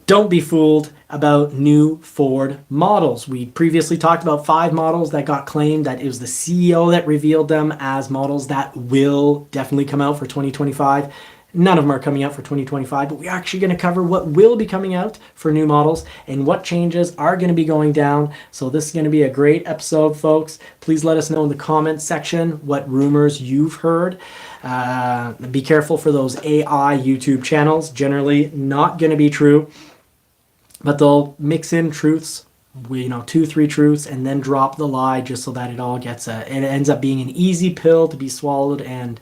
Don't be fooled about new Ford models. We previously talked about 5 models that got claimed that it was the CEO that revealed them as models that will definitely come out for 2025. None of them are coming out for 2025, but we're actually going to cover what will be coming out for new models and what changes are going to be going down. So this is going to be a great episode, folks. Please let us know in the comments section what rumors you've heard. Be careful for those AI YouTube channels. Generally not going to be true, but they'll mix in truths, 2-3 truths, and then drop the lie just so that it all gets it ends up being an easy pill to be swallowed, and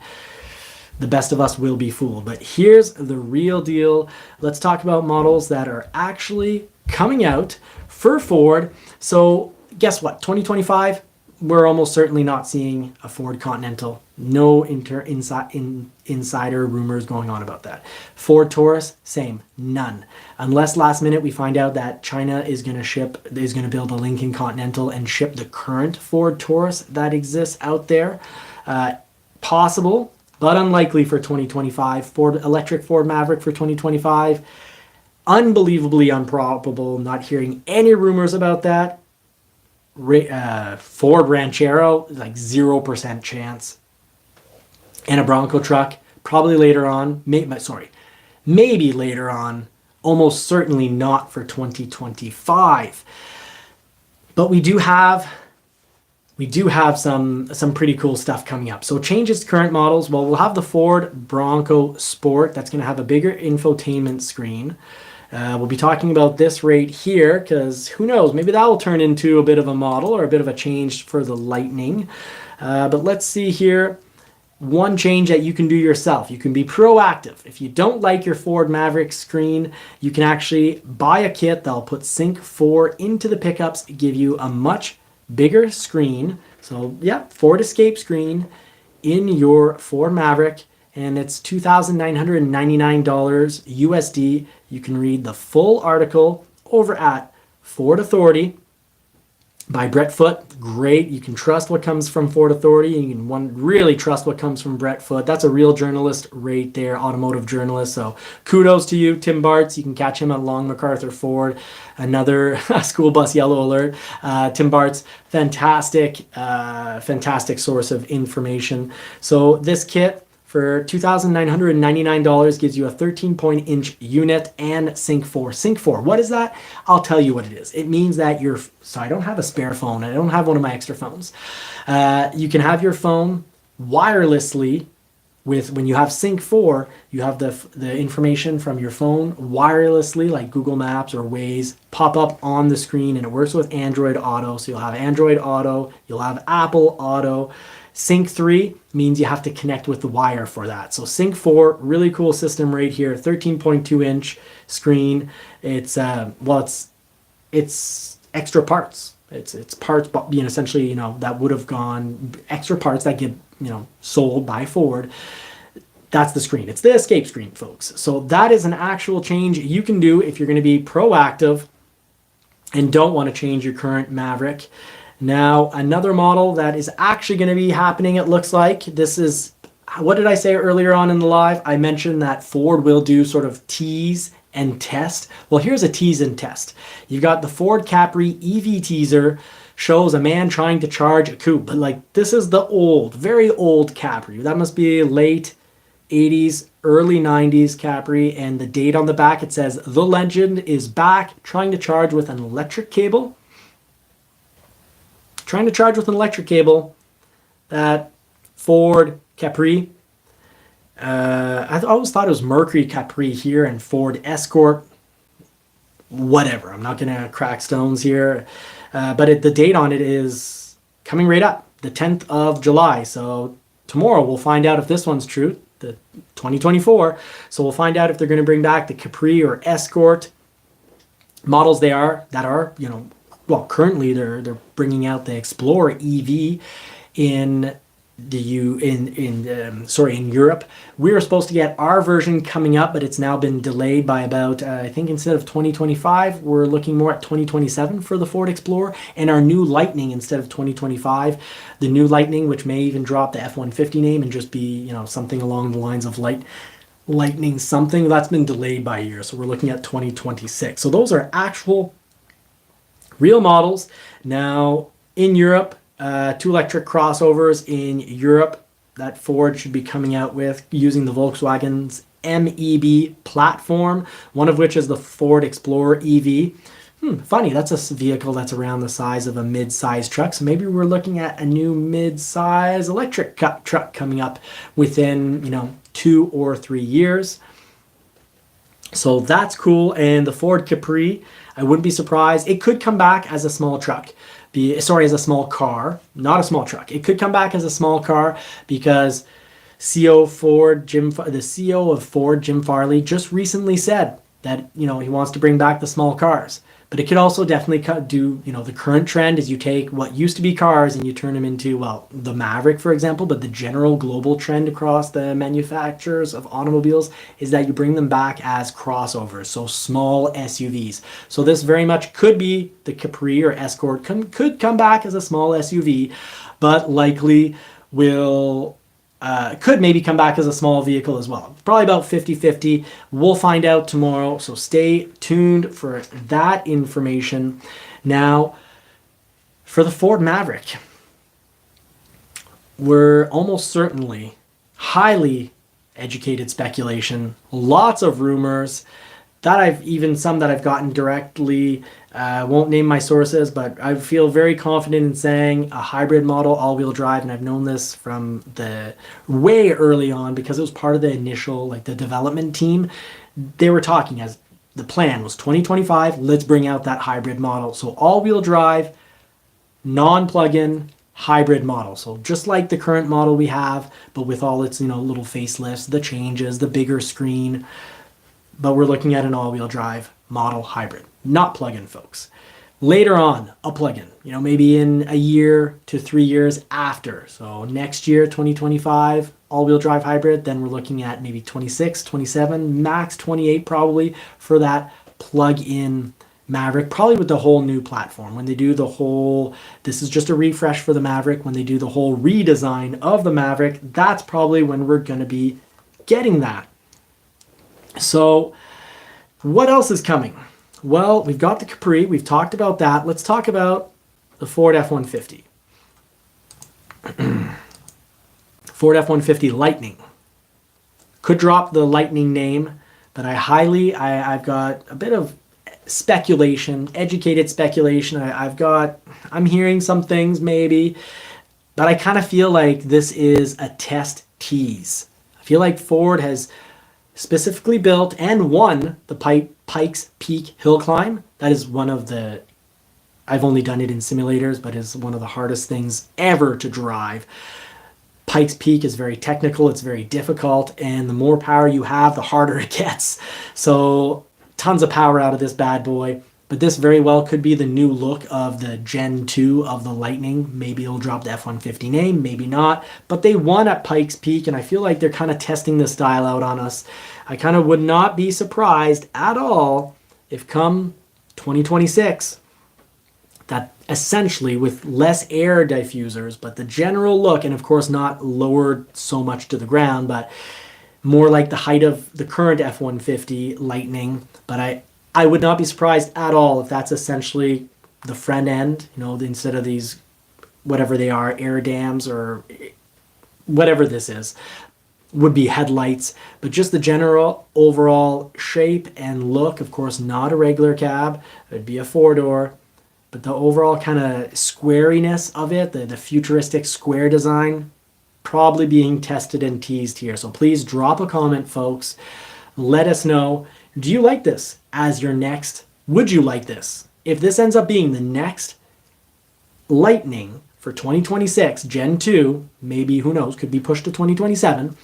the best of us will be fooled. But here's the real deal. Let's talk about models that are actually coming out for Ford. So guess what? 2025, we're almost certainly not seeing a Ford Continental. No insider rumors going on about that. Ford Taurus, same, none. Unless last minute we find out that China is going to build a Lincoln Continental and ship the current Ford Taurus that exists out there. Possible, but unlikely for 2025. Electric Ford Maverick for 2025. Unbelievably improbable. Not hearing any rumors about that. Ford Ranchero, like 0% chance. And a Bronco truck, probably later on. Maybe later on. Almost certainly not for 2025. But we do have some pretty cool stuff coming up. So changes to current models. Well, we'll have the Ford Bronco Sport. That's going to have a bigger infotainment screen. We'll be talking about this right here because who knows, maybe that will turn into a bit of a model or a bit of a change for the Lightning. But let's see here. One change that you can do yourself. You can be proactive. If you don't like your Ford Maverick screen, you can actually buy a kit that'll put Sync 4 into the pickups, give you a much bigger screen. So yeah, Ford Escape screen in your Ford Maverick, and it's $2,999 USD. You can read the full article over at Ford Authority by Brett Foote. Great. You can trust what comes from Ford Authority. You can really trust what comes from Brett Foote. That's a real journalist right there, automotive journalist. So kudos to you, Tim Bartz. You can catch him at Long MacArthur Ford. Another school bus yellow alert. Tim Bartz, fantastic source of information. So this kit for $2,999 gives you a 13-point-inch unit and Sync 4. Sync 4, what is that? I'll tell you what it is. It means that so I don't have a spare phone. I don't have one of my extra phones. You can have your phone wirelessly when you have Sync 4, you have the information from your phone wirelessly, like Google Maps or Waze, pop up on the screen, and it works with Android Auto. So you'll have Android Auto, you'll have Apple Auto. Sync 3 means you have to connect with the wire for that. So Sync 4, really cool system right here, 13.2-inch screen. It's extra parts. It's parts being essentially, that would have gone, extra parts that get, sold by Ford. That's the screen. It's the Escape screen, folks. So that is an actual change you can do if you're going to be proactive and don't want to change your current Maverick. Now, another model that is actually going to be happening, it looks like. This is, what did I say earlier on in the live? I mentioned that Ford will do sort of tease and test. Well, here's a tease and test. You've got the Ford Capri EV teaser, shows a man trying to charge a coupe. But this is the very old Capri. That must be late 80s, early 90s Capri. And the date on the back, it says, "The legend is back, trying to charge with an electric cable." Trying to charge with an electric cable. That Ford Capri. I always thought it was Mercury Capri here and Ford Escort. Whatever. I'm not going to crack stones here. But the date on it is coming right up. The 10th of July. So tomorrow we'll find out if this one's true. The 2024. So we'll find out if they're going to bring back the Capri or Escort models that are, well, currently they're bringing out the Explorer EV in in Europe. We were supposed to get our version coming up, but it's now been delayed by about, I think instead of 2025, we're looking more at 2027 for the Ford Explorer, and our new Lightning instead of 2025. The new Lightning, which may even drop the F-150 name and just be, something along the lines of Lightning something that's been delayed by a year. So we're looking at 2026. So those are actual real models. Now in Europe, 2 electric crossovers in Europe that Ford should be coming out with using the Volkswagen's MEB platform, one of which is the Ford Explorer EV. Funny, that's a vehicle that's around the size of a mid-size truck. So maybe we're looking at a new mid-size electric truck coming up within, 2 or 3 years. So that's cool. And the Ford Capri, I wouldn't be surprised. It could come back as a small truck. As a small car, not a small truck. It could come back as a small car because the CEO of Ford, Jim Farley, just recently said that, he wants to bring back the small cars. But it could also definitely do, the current trend is you take what used to be cars and you turn them into, the Maverick, for example, but the general global trend across the manufacturers of automobiles is that you bring them back as crossovers, so small SUVs. So this very much could be the Capri or Escort, could come back as a small SUV, but likely could maybe come back as a small vehicle as well. Probably about 50-50. We'll find out tomorrow, so stay tuned for that information. Now, for the Ford Maverick, we're almost certainly highly educated speculation, lots of rumors some that I've gotten directly. Won't name my sources, but I feel very confident in saying a hybrid model, all-wheel drive, and I've known this from the way early on because it was part of the initial, the development team. They were talking as the plan was 2025, let's bring out that hybrid model. So all-wheel drive, non-plug-in, hybrid model. So just like the current model we have, but with all its, little facelifts, the changes, the bigger screen. But we're looking at an all-wheel drive model hybrid, not plug-in, folks. Later on, a plug-in, maybe in a year to 3 years after. So next year, 2025, all-wheel drive hybrid. Then we're looking at maybe 26, 27, max 28 probably for that plug-in Maverick, probably with the whole new platform. When they do this is just a refresh for the Maverick. When they do the whole redesign of the Maverick, that's probably when we're going to be getting that. So what else is coming? Well, we've got the Capri. We've talked about that. Let's talk about the Ford F-150. Ford F-150 Lightning. Could drop the Lightning name, but I've got a bit of speculation, educated speculation. I'm hearing some things maybe, but I kind of feel like this is a test tease. I feel like Ford has specifically built and won the Pikes Peak hill climb. That is I've only done it in simulators, but is one of the hardest things ever to drive. Pikes Peak is very technical, it's very difficult, and the more power you have, the harder it gets. So tons of power out of this bad boy. But this very well could be the new look of the Gen 2 of the Lightning. Maybe it'll drop the F-150 name, maybe not. But they won at Pikes Peak, and I feel like they're kind of testing this style out on us. I kind of would not be surprised at all if come 2026, that essentially with less air diffusers, but the general look, and of course not lowered so much to the ground, but more like the height of the current F-150 Lightning. But I would not be surprised at all if that's essentially the front end, instead of these, whatever they are, air dams or whatever this is, would be headlights. But just the general overall shape and look, of course, not a regular cab. It would be a four-door. But the overall kind of squariness of it, the futuristic square design, probably being tested and teased here. So please drop a comment, folks. Let us know. Do you like this as your next? Would you like this? If this ends up being the next Lightning for 2026, Gen 2, maybe, who knows, could be pushed to 2027.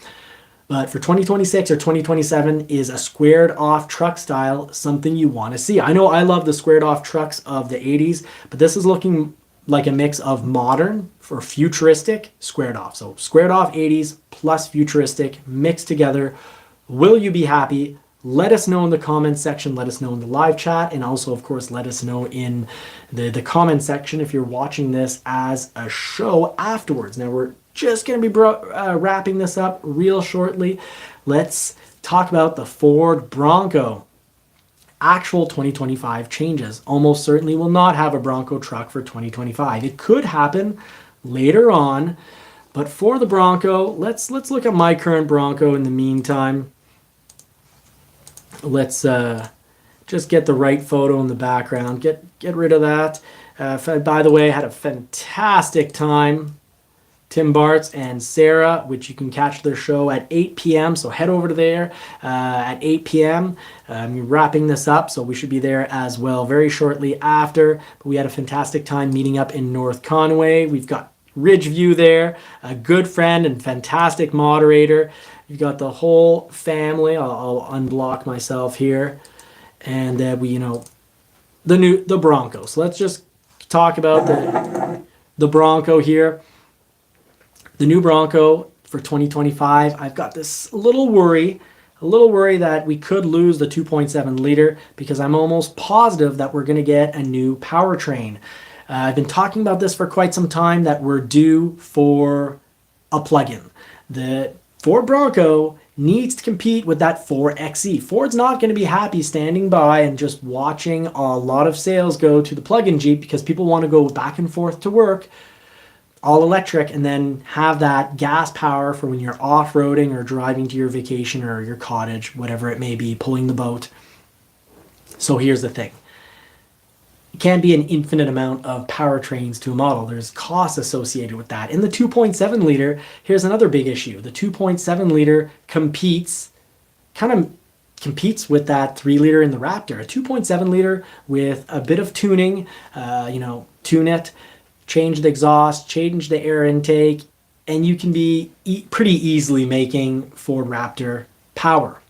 But for 2026 or 2027 is a squared off truck style, something you want to see. I know I love the squared off trucks of the 80s, but this is looking like a mix of modern for futuristic squared off. So squared off 80s plus futuristic mixed together. Will you be happy? Let us know in the comments section. Let us know in the live chat. And also, of course, let us know in the comment section if you're watching this as a show afterwards. Now, we're just going to be wrapping this up real shortly. Let's talk about the Ford Bronco. Actual 2025 changes. Almost certainly will not have a Bronco truck for 2025. It could happen later on, but for the Bronco, let's look at my current Bronco in the meantime. Let's just get the right photo in the background. Get rid of that. By the way, I had a fantastic time. Tim Bartz and Sarah, which you can catch their show at 8 p.m. So head over to there at 8 p.m. Wrapping this up, so we should be there as well very shortly after. But we had a fantastic time meeting up in North Conway. We've got Ridgeview there, a good friend and fantastic moderator. You've got the whole family. I'll unblock myself here, and the Bronco. So let's just talk about the Bronco here. The new Bronco for 2025, I've got this little worry that we could lose the 2.7 liter because I'm almost positive that we're going to get a new powertrain. I've been talking about this for quite some time, that we're due for a plug-in. The Ford Bronco needs to compete with that 4xe. Ford's not going to be happy standing by and just watching a lot of sales go to the plug-in Jeep because people want to go back and forth to work all electric and then have that gas power for when you're off-roading or driving to your vacation or your cottage, whatever it may be, pulling the boat. So here's the thing. It can't be an infinite amount of powertrains to a model. There's costs associated with that. In the 2.7 liter, here's another big issue. The 2.7 liter competes with that 3 liter in the Raptor. A 2.7 liter with a bit of tuning, tune it, change the exhaust, change the air intake, and you can be pretty easily making Ford Raptor power.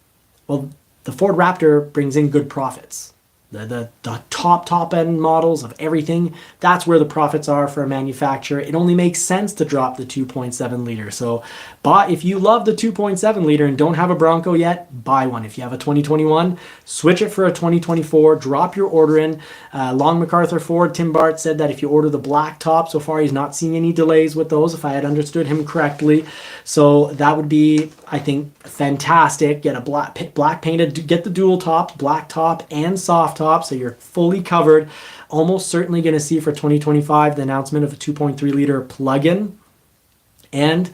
Well, the Ford Raptor brings in good profits. The top end models of everything, that's where the profits are for a manufacturer. It only makes sense to drop the 2.7 liter. So if you love the 2.7 liter and don't have a Bronco yet, buy one. If you have a 2021, switch it for a 2024, drop your order in. Long MacArthur Ford, Tim Bart said that if you order the black top, so far he's not seeing any delays with those, if I had understood him correctly. So that would be, I think, fantastic. Get a black painted, get the dual top, black top and soft top, so you're fully covered. Almost certainly going to see for 2025 the announcement of a 2.3 liter plug-in, and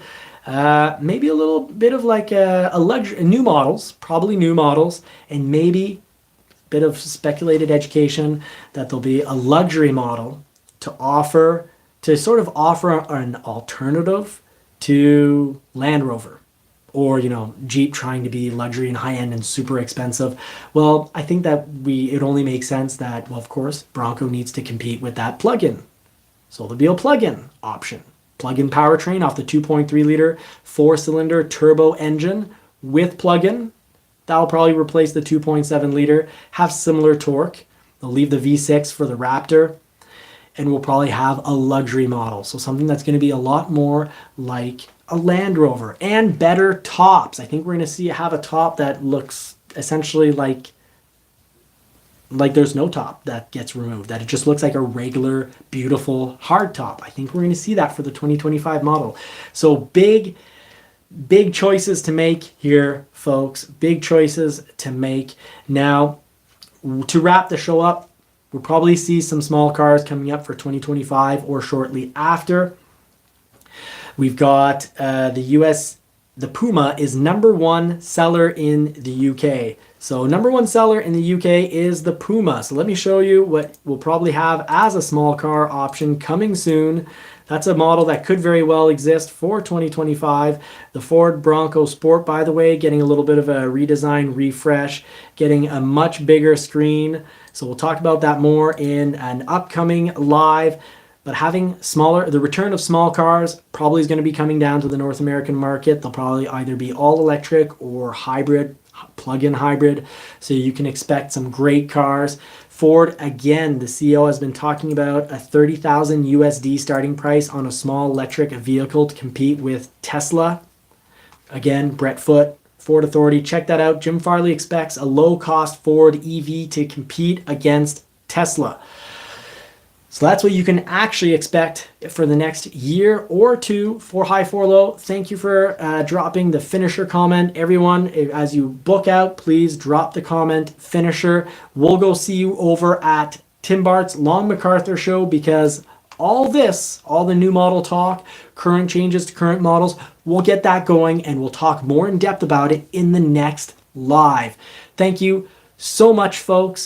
maybe a little bit of like a luxury, new models, probably new models, and maybe a bit of speculated education that there'll be a luxury model to sort of offer an alternative to Land Rover. Or, Jeep trying to be luxury and high-end and super expensive. Well, I think that it only makes sense that, well, of course, Bronco needs to compete with that plug-in. So there'll be a plug-in option. Plug-in powertrain off the 2.3 liter 4-cylinder turbo engine with plug-in. That'll probably replace the 2.7 liter, have similar torque. They'll leave the V6 for the Raptor, and we'll probably have a luxury model. So something that's going to be a lot more like a Land Rover, and better tops. I think we're going to have a top that looks essentially like there's no top that gets removed, that it just looks like a regular, beautiful hard top. I think we're going to see that for the 2025 model. So big choices to make here, folks. Big choices to make. Now, to wrap the show up, we'll probably see some small cars coming up for 2025 or shortly after. We've got the Puma is number one seller in the UK. So number one seller in the UK is the Puma. So let me show you what we'll probably have as a small car option coming soon. That's a model that could very well exist for 2025. The Ford Bronco Sport, by the way, getting a little bit of a redesign, refresh, getting a much bigger screen. So we'll talk about that more in an upcoming live. But having the return of small cars probably is going to be coming down to the North American market. They'll probably either be all electric or hybrid, plug-in hybrid. So you can expect some great cars. Ford, again, the CEO has been talking about a $30,000 USD starting price on a small electric vehicle to compete with Tesla. Again, Brett Foote, Ford Authority, check that out. Jim Farley expects a low-cost Ford EV to compete against Tesla. So that's what you can actually expect for the next year or two for High For Low. Thank you for dropping the finisher comment. Everyone, as you book out, please drop the comment finisher. We'll go see you over at Tim Bart's Long MacArthur show, because all this, all the new model talk, current changes to current models, we'll get that going and we'll talk more in depth about it in the next live. Thank you so much, folks.